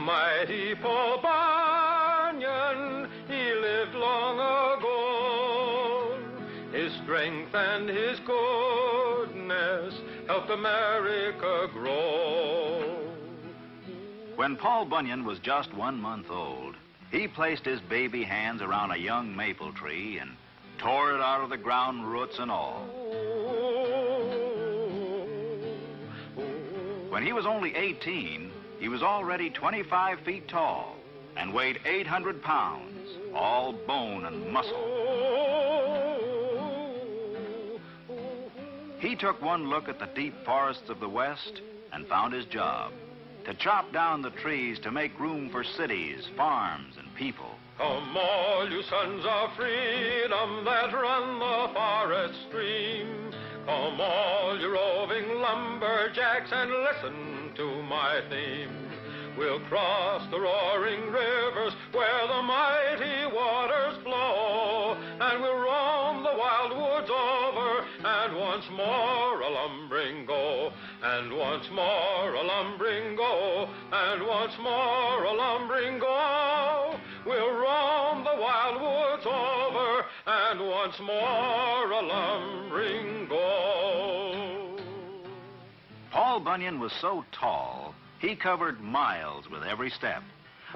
mighty Paul Bunyan, he lived long ago. His strength and his goodness helped America grow. When Paul Bunyan was just 1 month old, he placed his baby hands around a young maple tree and tore it out of the ground, roots and all. When he was only 18, he was already 25 feet tall and weighed 800 pounds, all bone and muscle. He took one look at the deep forests of the West and found his job: to chop down the trees to make room for cities, farms, and people. Come all you sons of freedom that run the forest stream. Come all you roving lumberjacks and listen to my theme. We'll cross the roaring rivers where the mighty waters flow, and we'll roam the wild woods over, and once more a lumbering go, and once more a lumbering go, and once more a lumbering go. We'll roam the wild woods over, and once more a lumbering go. Paul Bunyan was so tall, he covered miles with every step.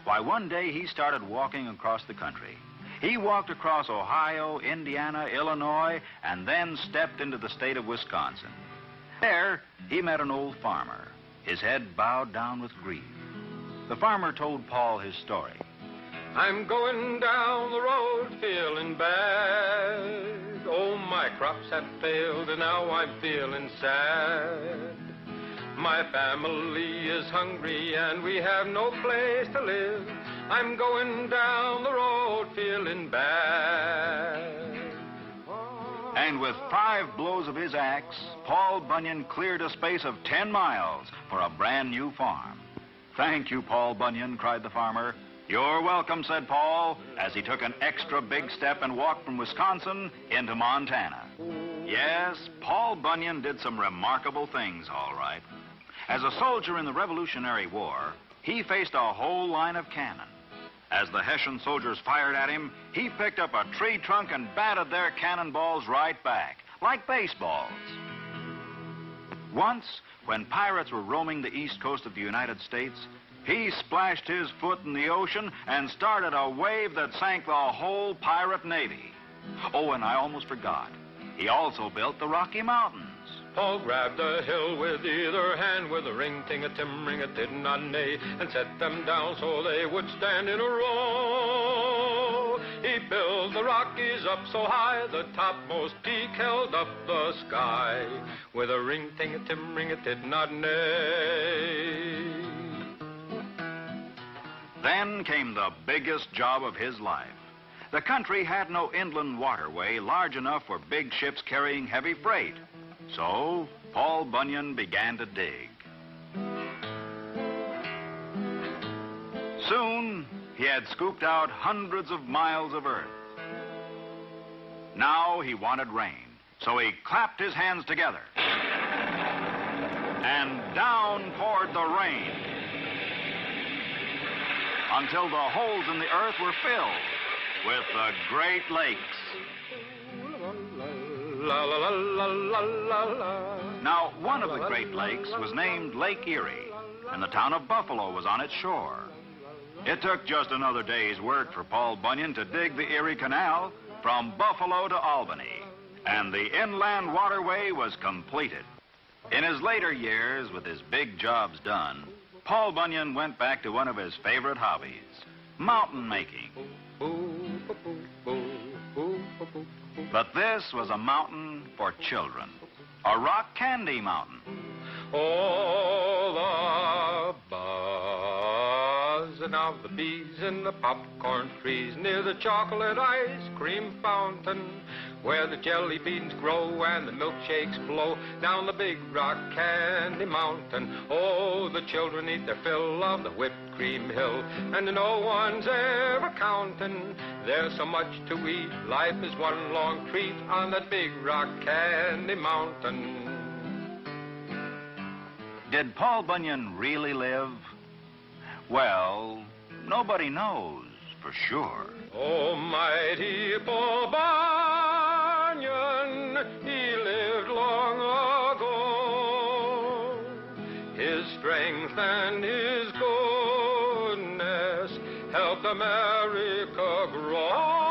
Why, one day he started walking across the country. He walked across Ohio, Indiana, Illinois, and then stepped into the state of Wisconsin. There, he met an old farmer, his head bowed down with grief. The farmer told Paul his story. I'm going down the road feeling bad. Oh, my crops have failed and now I'm feeling sad. My family is hungry and we have no place to live. I'm going down the road feeling bad. And with 5 blows of his axe, Paul Bunyan cleared a space of 10 miles for a brand new farm. "Thank you, Paul Bunyan," cried the farmer. "You're welcome," said Paul, as he took an extra big step and walked from Wisconsin into Montana. Yes, Paul Bunyan did some remarkable things, all right. As a soldier in the Revolutionary War, he faced a whole line of cannon. As the Hessian soldiers fired at him, he picked up a tree trunk and batted their cannonballs right back, like baseballs. Once, when pirates were roaming the east coast of the United States, he splashed his foot in the ocean and started a wave that sank the whole pirate navy. Oh, and I almost forgot. He also built the Rocky Mountains. Paul grabbed a hill with either hand with a ring-ting-a-tim-ring-a-tid-not-nay and set them down so they would stand in a row. He built the Rockies up so high the topmost peak held up the sky with a ring-ting-a-tim-ring-a-tid-not-nay. Then came the biggest job of his life. The country had no inland waterway large enough for big ships carrying heavy freight. So Paul Bunyan began to dig. Soon, he had scooped out hundreds of miles of earth. Now he wanted rain, so he clapped his hands together. And down poured the rain, until the holes in the earth were filled with the Great Lakes. La la la la la la la. Now, one of the Great Lakes was named Lake Erie, and the town of Buffalo was on its shore. It took just another day's work for Paul Bunyan to dig the Erie Canal from Buffalo to Albany, and the inland waterway was completed. In his later years, with his big jobs done, Paul Bunyan went back to one of his favorite hobbies, mountain making. But this was a mountain for children, a rock candy mountain. Oh, the buzzing of the bees in the popcorn trees near the chocolate ice cream fountain, where the jelly beans grow and the milkshakes flow down the big rock candy mountain. Oh, the children eat their fill of the whipped cream hill, and no one's ever counting. There's so much to eat, life is one long treat on that big rock candy mountain. Did Paul Bunyan really live? Well, nobody knows for sure. Oh, mighty Paul Bunyan, he lived long ago. His strength and his goodness helped America grow.